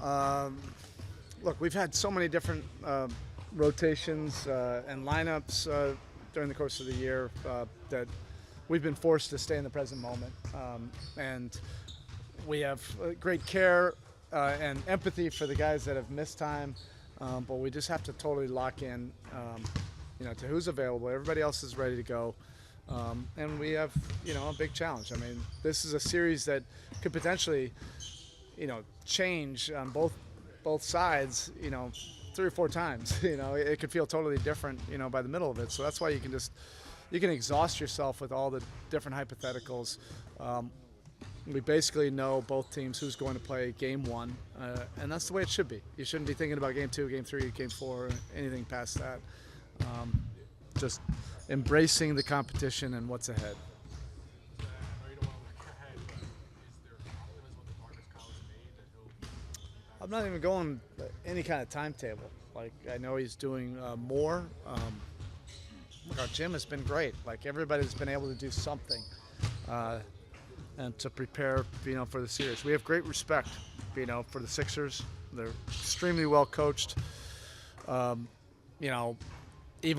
Um, Look, we've had so many different rotations and lineups during the course of the year that we've been forced to stay in the present moment. And we have great care and empathy for the guys that have missed time, but we just have to totally lock in, to who's available. Everybody else is ready to go. And we have, a big challenge. I mean, this is a series that could potentially, change on both sides, 3 or 4 times. It could feel totally different, by the middle of it. So that's why you can exhaust yourself with all the different hypotheticals. We basically know both teams who's going to play game 1, and that's the way it should be. You shouldn't be thinking about game 2, game 3, game 4, anything past that. Just embracing the competition and what's ahead. I'm not even going any kind of timetable. Like, I know he's doing more. Our gym has been great. Like, everybody's been able to do something and to prepare, for the series. We have great respect, for the Sixers. They're extremely well coached. Even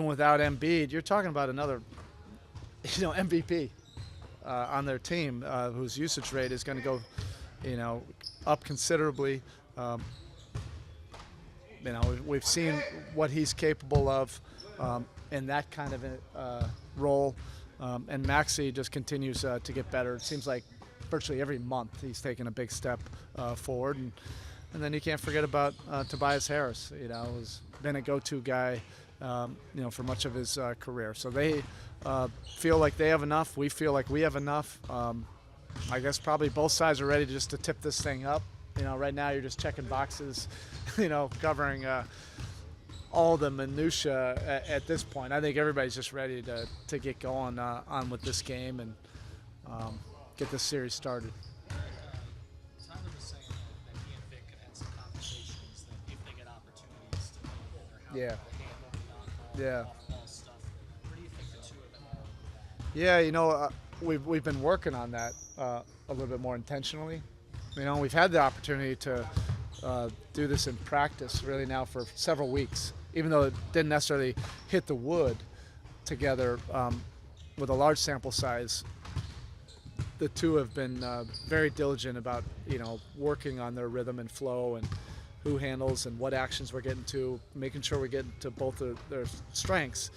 without Embiid, you're talking about another, MVP on their team whose usage rate is going to go, up considerably. We've seen what he's capable of in that kind of role, and Maxey just continues to get better. It seems like virtually every month he's taken a big step forward, and then you can't forget about Tobias Harris. Who's been a go-to guy, for much of his career. So they feel like they have enough. We feel like we have enough. I guess probably both sides are ready just to tip this thing up. Right now you're just checking boxes, covering all the minutia at this point. I think everybody's just ready to get going on with this game and get this series started. Tyler was saying that he and Vic have had some conversations that if they get opportunities to how Yeah. they handle the Yeah. off-ball stuff. Where do you think the two of them are with that? Yeah, we've been working on that a little bit more intentionally. We've had the opportunity to do this in practice really now for several weeks, even though it didn't necessarily hit the wood together with a large sample size. The two have been very diligent about, working on their rhythm and flow and who handles and what actions we're getting to, making sure we're getting to both of their strengths.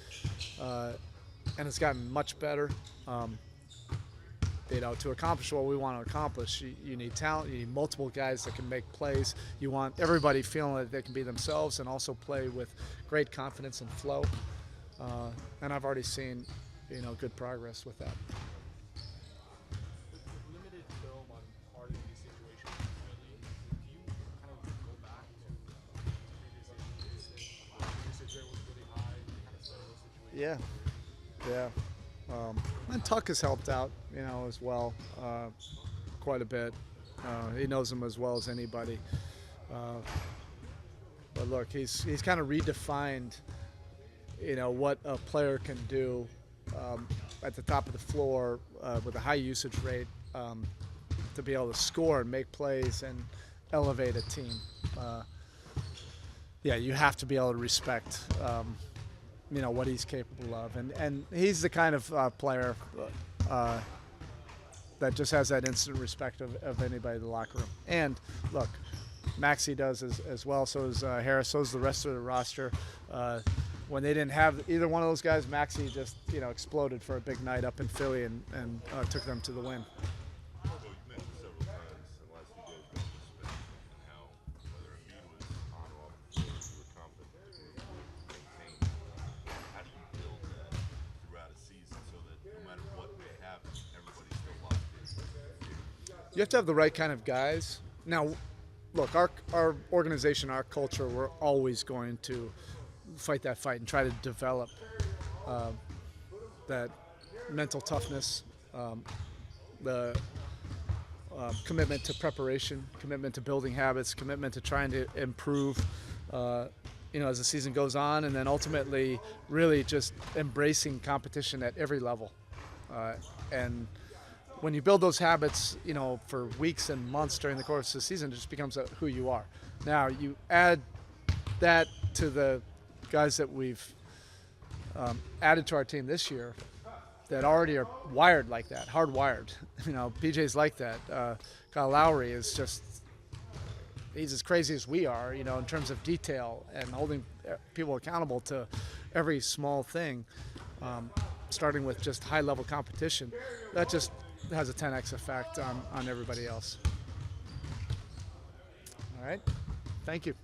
And it's gotten much better. To accomplish what we want to accomplish, you need talent, you need multiple guys that can make plays. You want everybody feeling that they can be themselves and also play with great confidence and flow. And I've already seen, good progress with that. With limited film on part of these situations, do you kind of go back to previous instances and the usage rate was really high, kind of settle those situations? Yeah. And Tuck has helped out, as well, quite a bit. He knows him as well as anybody. But look, he's kind of redefined, what a player can do at the top of the floor with a high usage rate to be able to score and make plays and elevate a team. You have to be able to respect what he's capable of, and he's the kind of player that just has that instant respect of anybody in the locker room. And look, Maxey does as well, so does Harris, so does the rest of the roster. When they didn't have either one of those guys, Maxey just exploded for a big night up in Philly and took them to the win. Although you mentioned several times in the last few days about respect and how whether Embiid was on or off the field, you were confident to maintain. How do you build that throughout a season so that no matter what may happen, everybody's still locked in? You have to have the right kind of guys. Now, look, our organization, our culture, we're always going to fight that fight and try to develop that mental toughness, the commitment to preparation, commitment to building habits, commitment to trying to improve, as the season goes on, and then ultimately really just embracing competition at every level. And when you build those habits, for weeks and months during the course of the season, it just becomes who you are. Now you add that to the guys that we've added to our team this year that already are wired like that, hardwired. PJ's like that. Kyle Lowry is he's as crazy as we are, in terms of detail and holding people accountable to every small thing, starting with just high-level competition. That just has a 10x effect on everybody else. All right. Thank you.